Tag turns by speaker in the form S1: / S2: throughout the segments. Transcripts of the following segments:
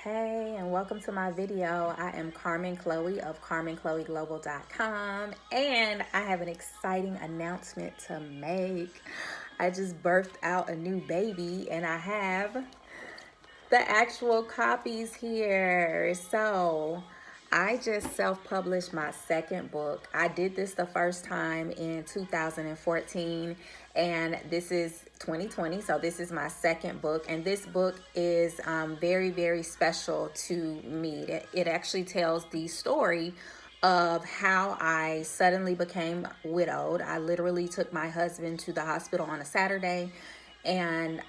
S1: Hey, and welcome to my video. I am Carmen Chloe of CarmenChloeGlobal.com, and I have an exciting announcement to make. I just birthed out a new baby, and I have the actual copies here. So I just self-published my second book. I did this the first time in 2014, and this is 2020, so this is my second book, and this book is very, very special to me. It actually tells the story of how I suddenly became widowed. I literally took my husband to the hospital on a Saturday, and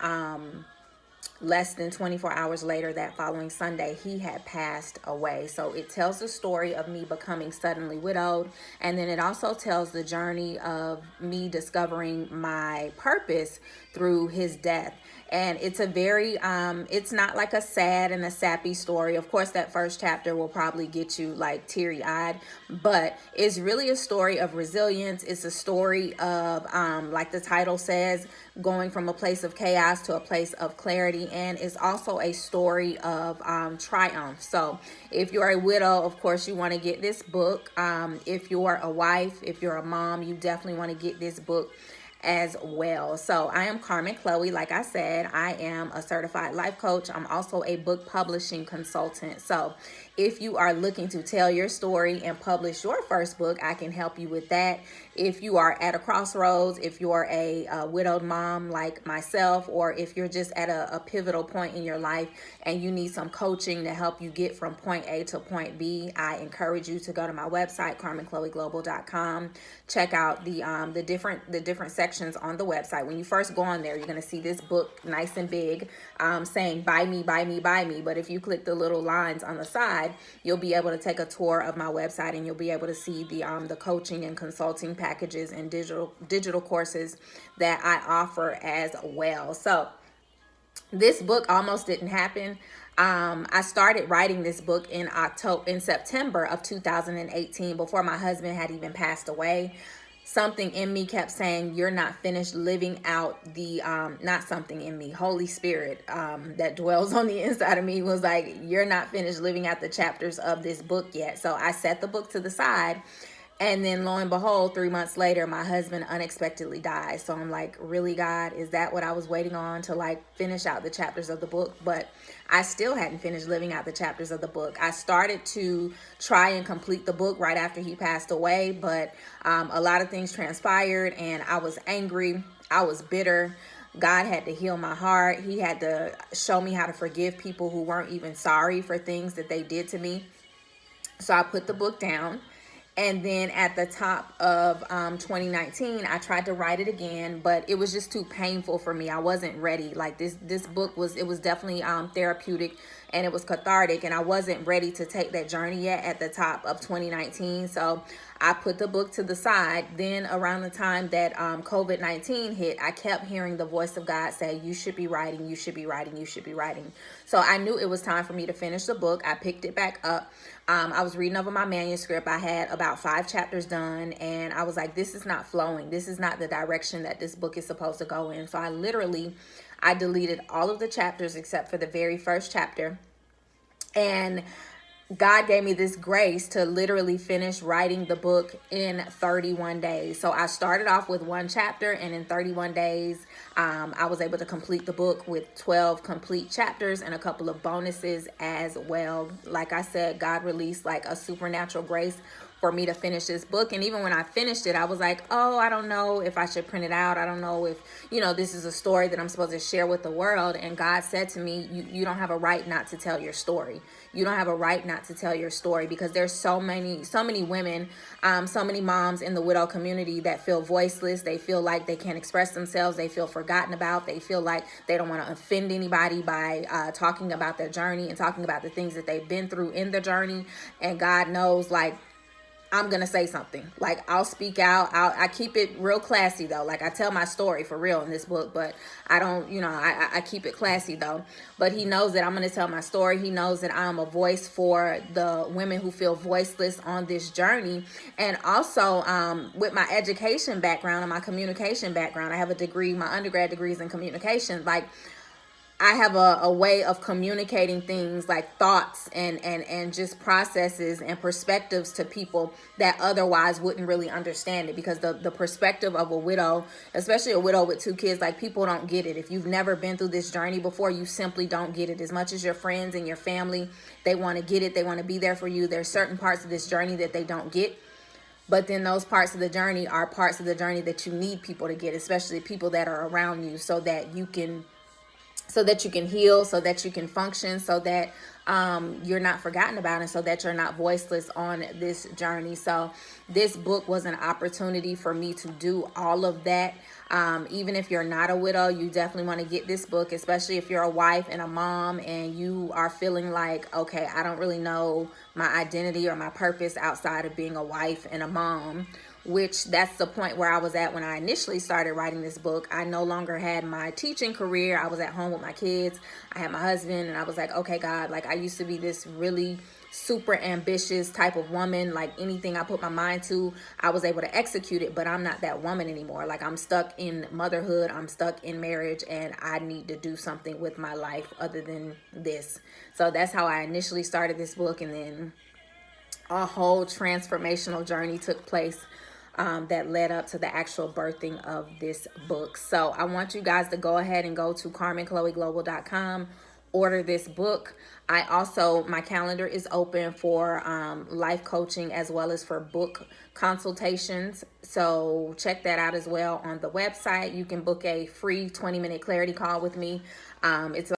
S1: less than 24 hours later, that following Sunday, he had passed away. So it tells the story of me becoming suddenly widowed, and then it also tells the journey of me discovering my purpose through his death. And it's a very it's not like a sad and a sappy story. Of course, that first chapter will probably get you like teary-eyed, but it's really a story of resilience. It's a story of like the title says, going from a place of chaos to a place of clarity. And it's also a story of triumph. So if you're a widow, of course you want to get this book. If you're a wife, if you're a mom, you definitely want to get this book as well. So I am Carmen Chloe. Like I said, I am a certified life coach. I'm also a book publishing consultant. So if you are looking to tell your story and publish your first book, I can help you with that. If you are at a crossroads, if you're a widowed mom like myself, or if you're just at a pivotal point in your life and you need some coaching to help you get from point A to point B, I encourage you to go to my website, CarmenChloeGlobal.com. Check out the different sections on the website. When you first go on there, you're going to see this book nice and big saying buy me, buy me, buy me. But if you click the little lines on the side, you'll be able to take a tour of my website, and you'll be able to see the coaching and consulting packages and digital courses that I offer as well. So this book almost didn't happen. I started writing this book in September of 2018, before my husband had even passed away. Something in me kept saying, you're not finished living out the, not something in me, Holy Spirit that dwells on the inside of me was like, you're not finished living out the chapters of this book yet. So I set the book to the side. And then lo and behold, 3 months later, my husband unexpectedly died. So I'm like, really, God, is that what I was waiting on to like finish out the chapters of the book? But I still hadn't finished living out the chapters of the book. I started to try and complete the book right after he passed away, but a lot of things transpired, and I was angry. I was bitter. God had to heal my heart. He had to show me how to forgive people who weren't even sorry for things that they did to me. So I put the book down. And then at the top of 2019, I tried to write it again, but it was just too painful for me. I wasn't ready. Like this book was definitely therapeutic, and it was cathartic, and I wasn't ready to take that journey yet at the top of 2019. So I put the book to the side. Then around the time that COVID-19 hit, I kept hearing the voice of God say, you should be writing, you should be writing, you should be writing. So I knew it was time for me to finish the book. I picked it back up. I was reading over my manuscript. I had about 5 chapters done, and I was like, this is not flowing. This is not the direction that this book is supposed to go in. So I deleted all of the chapters except for the very first chapter. And God gave me this grace to literally finish writing the book in 31 days. So I started off with 1 chapter, and in 31 days, I was able to complete the book with 12 complete chapters and a couple of bonuses as well. Like I said, God released like a supernatural grace for me to finish this book. And even when I finished it, I was like, oh, I don't know if I should print it out. I don't know if, this is a story that I'm supposed to share with the world. And God said to me, you don't have a right not to tell your story. You don't have a right not to tell your story, because there's so many women, so many moms in the widow community that feel voiceless. They feel like they can't express themselves. They feel forgotten about. They feel like they don't want to offend anybody by talking about their journey and talking about the things that they've been through in the journey. And God knows, like, I'm going to say something. Like, I'll speak out. I keep it real classy, though. Like, I tell my story for real in this book, but I don't, I keep it classy, though. But he knows that I'm going to tell my story. He knows that I'm a voice for the women who feel voiceless on this journey. And also, with my education background and my communication background, I have a degree, my undergrad degree is in communication. Like, I have a way of communicating things like thoughts and just processes and perspectives to people that otherwise wouldn't really understand it, because the perspective of a widow, especially a widow with 2 kids, like, people don't get it. If you've never been through this journey before, you simply don't get it. As much as your friends and your family, they want to get it, they want to be there for you, there's certain parts of this journey that they don't get. But then those parts of the journey are parts of the journey that you need people to get, especially people that are around you, so that you can heal, so that you can function, so that you're not forgotten about, and so that you're not voiceless on this journey. So this book was an opportunity for me to do all of that. Even if you're not a widow, you definitely want to get this book, especially if you're a wife and a mom and you are feeling like, okay, I don't really know my identity or my purpose outside of being a wife and a mom, which that's the point where I was at when I initially started writing this book. I no longer had my teaching career. I was at home with my kids. I had my husband, and I was like, okay, God, like, I used to be this really super ambitious type of woman. Like, anything I put my mind to, I was able to execute it, but I'm not that woman anymore. Like, I'm stuck in motherhood, I'm stuck in marriage, and I need to do something with my life other than this. So that's how I initially started this book, and then a whole transformational journey took place that led up to the actual birthing of this book. So I want you guys to go ahead and go to CarmenChloeGlobal.com, order this book. I also, my calendar is open for life coaching as well as for book consultations. So check that out as well on the website. You can book a free 20-minute clarity call with me. It's